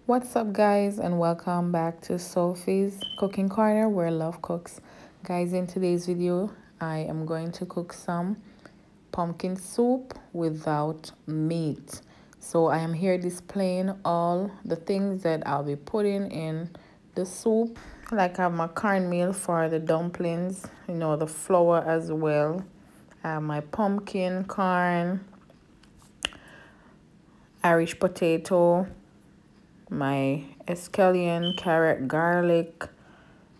What's up, guys, and welcome back to Sophie's Cooking Corner, where love cooks. Guys, in today's video I am going to cook some pumpkin soup without meat. So I am here displaying all the things that I'll be putting in the soup. Like I have my cornmeal for the dumplings, the flour as well. I have my pumpkin, corn, Irish potato, my scallion, carrot, garlic.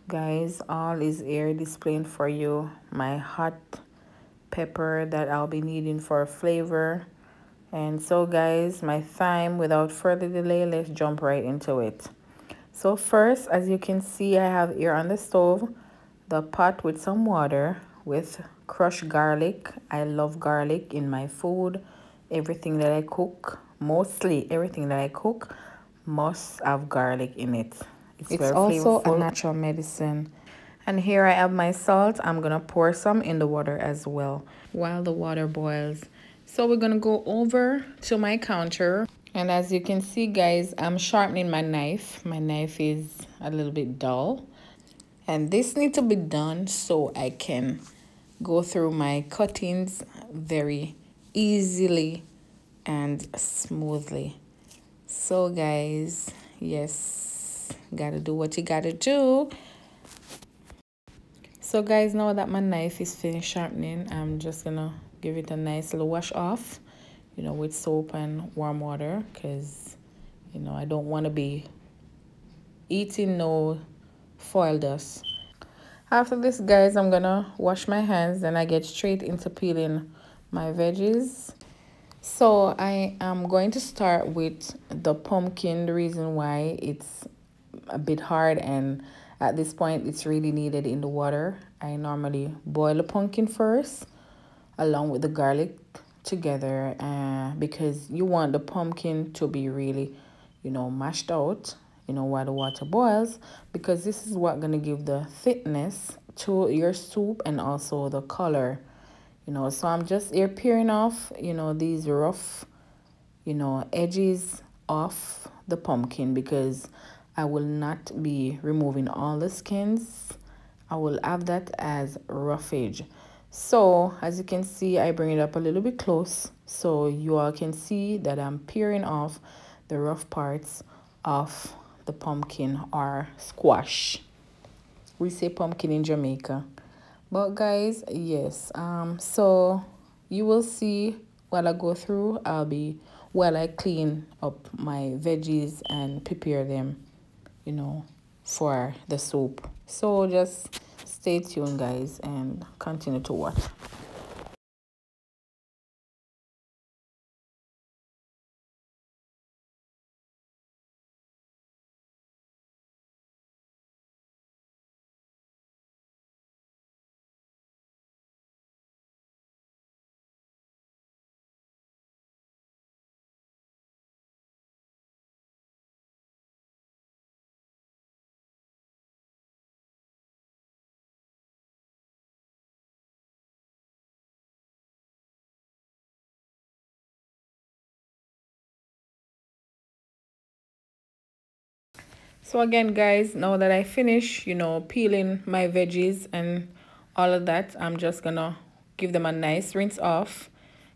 Guys, all is here displaying for you. My hot pepper that I'll be needing for flavor. And so guys, my thyme. Without further delay, let's jump right into it. So first, as you can see, I have here on the stove the pot with some water with crushed garlic. I love garlic in my food. Everything that I cook, mostly everything that I cook, must have garlic in it. It's very also flavorful. A natural medicine. And here I have my salt. I'm gonna pour some in the water as well while the water boils. So we're gonna go over to my counter. And as you can see, guys, I'm sharpening my knife. My knife is a little bit dull. And this needs to be done so I can go through my cuttings very easily and smoothly. So guys, yes, gotta do what you gotta do. So guys, now that my knife is finished sharpening, I'm just gonna give it a nice little wash off, with soap and warm water, because I don't want to be eating no foil dust. After this, guys, I'm gonna wash my hands and I get straight into peeling my veggies. So I am going to start with the pumpkin. The reason why it's a bit hard, and at this point it's really needed in the water. I normally boil the pumpkin first along with the garlic together, because you want the pumpkin to be really mashed out while the water boils, because this is what gonna give the thickness to your soup and also the color. So I'm just here peeling off these rough edges off the pumpkin, because I will not be removing all the skins. I will have that as roughage. So as you can see, I bring it up a little bit close so you all can see that I'm peeling off the rough parts of the pumpkin, or squash. We say pumpkin in Jamaica. But guys, yes, so you will see while I go through, while I clean up my veggies and prepare them, for the soup. So just stay tuned, guys, and continue to watch. So again, guys, now that I finish, peeling my veggies and all of that, I'm just gonna give them a nice rinse off.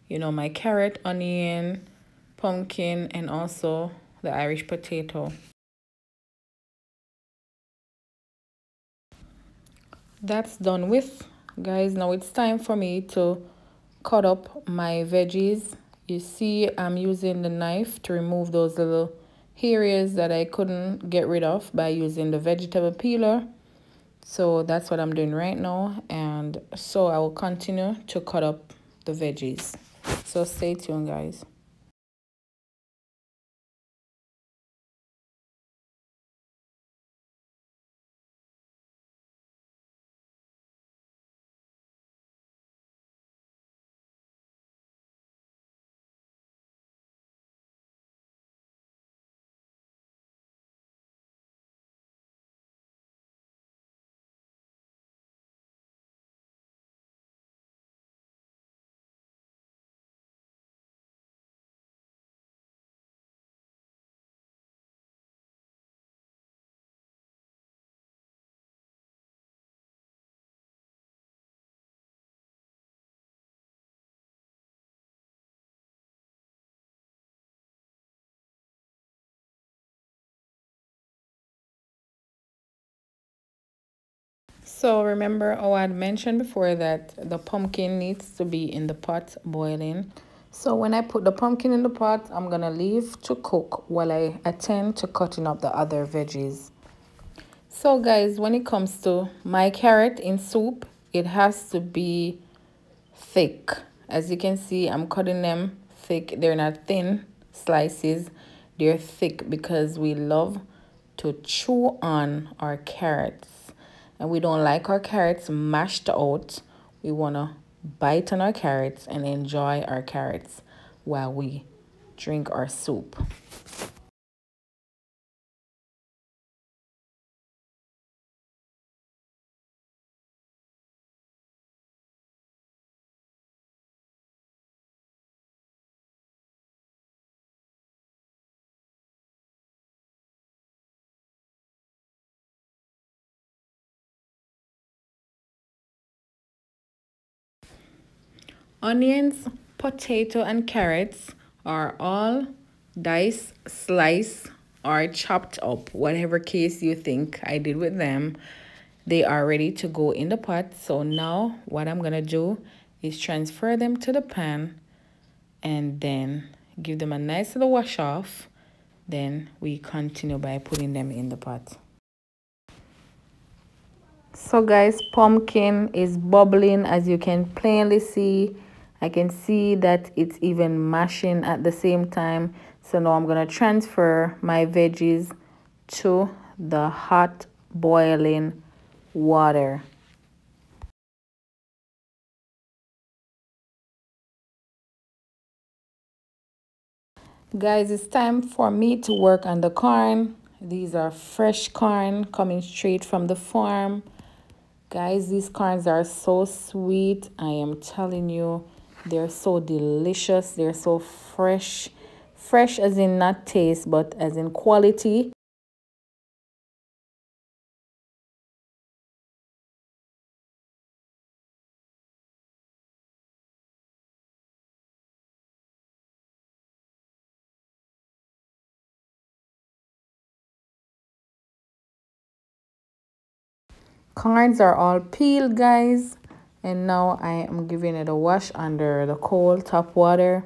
My carrot, onion, pumpkin, and also the Irish potato. That's done with, guys. Now it's time for me to cut up my veggies. You see, I'm using the knife to remove those little areas that I couldn't get rid of by using the vegetable peeler. So that's what I'm doing right now, and so I will continue to cut up the veggies. So stay tuned, guys. So remember how I had mentioned before that the pumpkin needs to be in the pot boiling. So when I put the pumpkin in the pot, I'm going to leave to cook while I attend to cutting up the other veggies. So guys, when it comes to my carrot in soup, it has to be thick. As you can see, I'm cutting them thick. They're not thin slices. They're thick because we love to chew on our carrots. And we don't like our carrots mashed out. We want to bite on our carrots and enjoy our carrots while we drink our soup. Onions, potato, and carrots are all diced, sliced, or chopped up, whatever case you think I did with them. They are ready to go in the pot. So now what I'm going to do is transfer them to the pan and then give them a nice little wash off. Then we continue by putting them in the pot. So guys, pumpkin is bubbling, as you can plainly see. I can see that it's even mashing at the same time. So now I'm going to transfer my veggies to the hot boiling water. Guys, it's time for me to work on the corn. These are fresh corn coming straight from the farm. Guys, these corns are so sweet. I am telling you, they're so delicious. They're so fresh. Fresh as in not taste, but as in quality. Corns are all peeled, guys. And now I am giving it a wash under the cold tap water.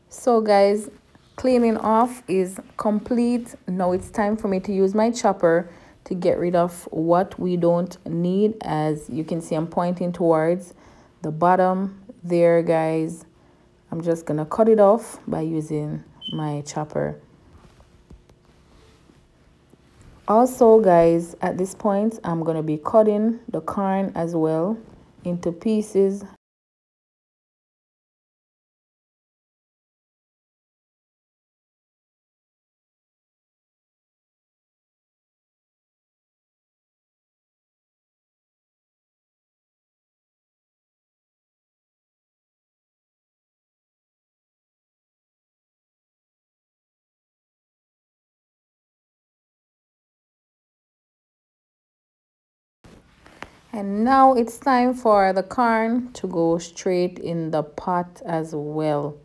So guys, cleaning off is complete. Now it's time for me to use my chopper to get rid of what we don't need. As you can see, I'm pointing towards the bottom there, guys. I'm just gonna cut it off by using my chopper. Also guys, at this point I'm gonna be cutting the corn as well into pieces. And now it's time for the corn to go straight in the pot as well.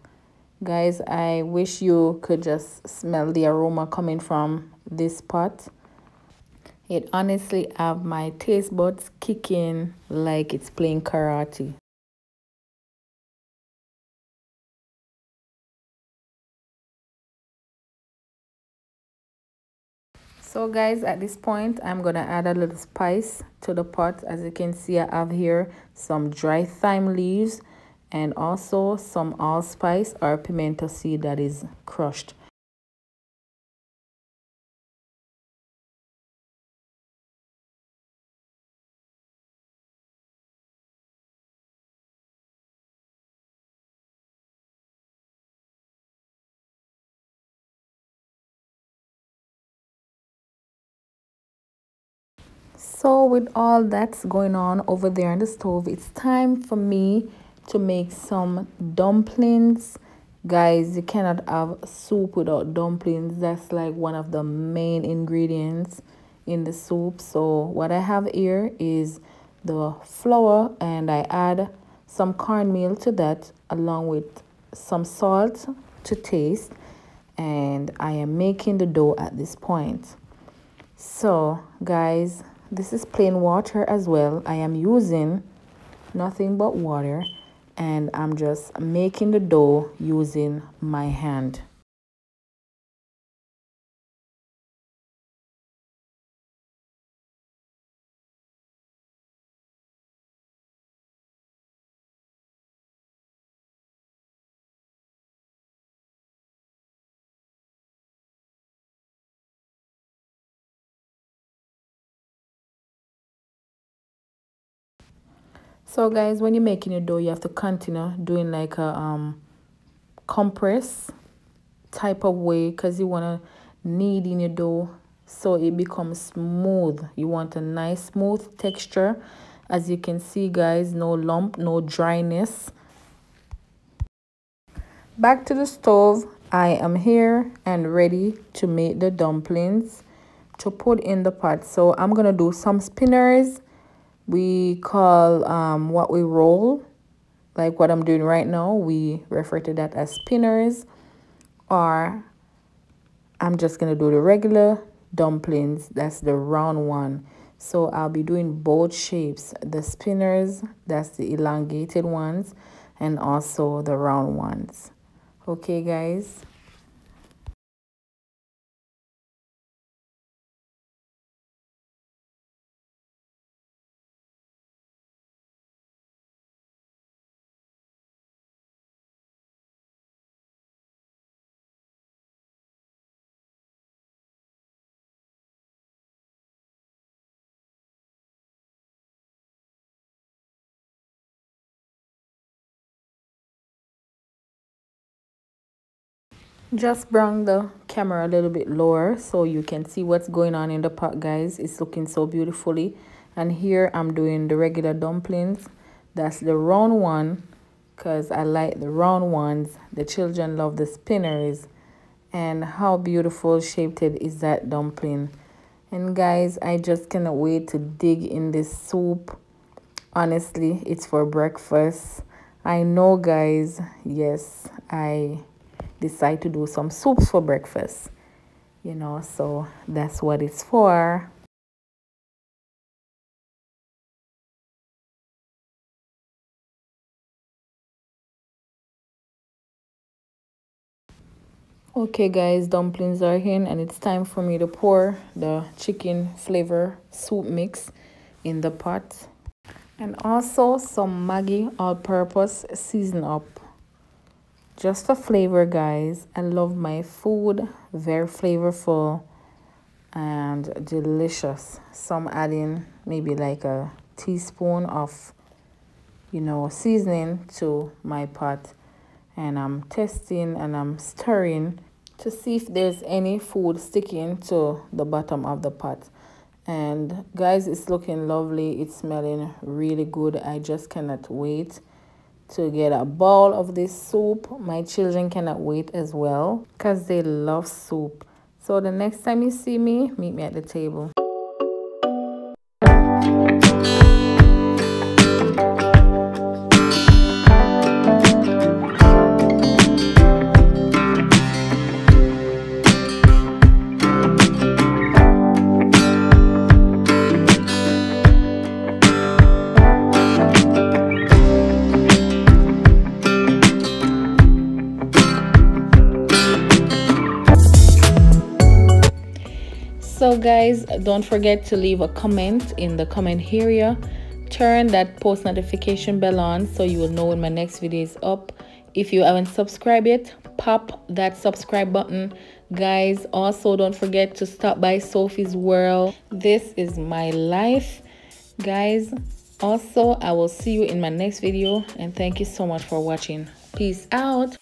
Guys, I wish you could just smell the aroma coming from this pot. It honestly have my taste buds kicking like it's playing karate. So guys, at this point, I'm going to add a little spice to the pot. As you can see, I have here some dry thyme leaves and also some allspice or pimento seed that is crushed. So with all that's going on over there on the stove, it's time for me to make some dumplings. Guys, you cannot have soup without dumplings. That's like one of the main ingredients in the soup. So what I have here is the flour, and I add some cornmeal to that along with some salt to taste. and I am making the dough at this point. So guys, this is plain water as well. I am using nothing but water, and I'm just making the dough using my hand. So guys, when you're making your dough, you have to continue doing like a compress type of way, because you want to knead in your dough so it becomes smooth. You want a nice smooth texture. As you can see guys, no lump, no dryness. Back to the stove. I am here and ready to make the dumplings to put in the pot. So I'm gonna do some spinners. We call what we roll, like what I'm doing right now, we refer to that as spinners. Or I'm just gonna do the regular dumplings, that's the round one. So I'll be doing both shapes, the spinners, that's the elongated ones, and also the round ones. Okay guys. Just bring the camera a little bit lower so you can see what's going on in the pot, guys. It's looking so beautifully. And here I'm doing the regular dumplings. That's the round one, because I like the round ones. The children love the spinners. And how beautiful shaped it is that dumpling. And guys, I just cannot wait to dig in this soup. Honestly, it's for breakfast. I know guys, yes, I decide to do some soups for breakfast, you know, so that's what it's for. Okay guys, dumplings are in and it's time for me to pour the chicken flavor soup mix in the pot, and also some Maggi all-purpose season up, just for flavor guys. I love my food, very flavorful and delicious. Some adding maybe like a teaspoon of, you know, seasoning to my pot, and I'm testing and I'm stirring to see if there's any food sticking to the bottom of the pot. And guys, it's looking lovely, it's smelling really good. I just cannot wait to get a bowl of this soup. My children cannot wait as well because they love soup. So the next time you see me, meet me at the table. So guys, don't forget to leave a comment in the comment area. Turn that post notification bell on so you will know when my next video is up. If you haven't subscribed yet, pop that subscribe button. Guys, also don't forget to stop by Sophie's World. This is my life. Guys, also I will see you in my next video, and thank you so much for watching. Peace out.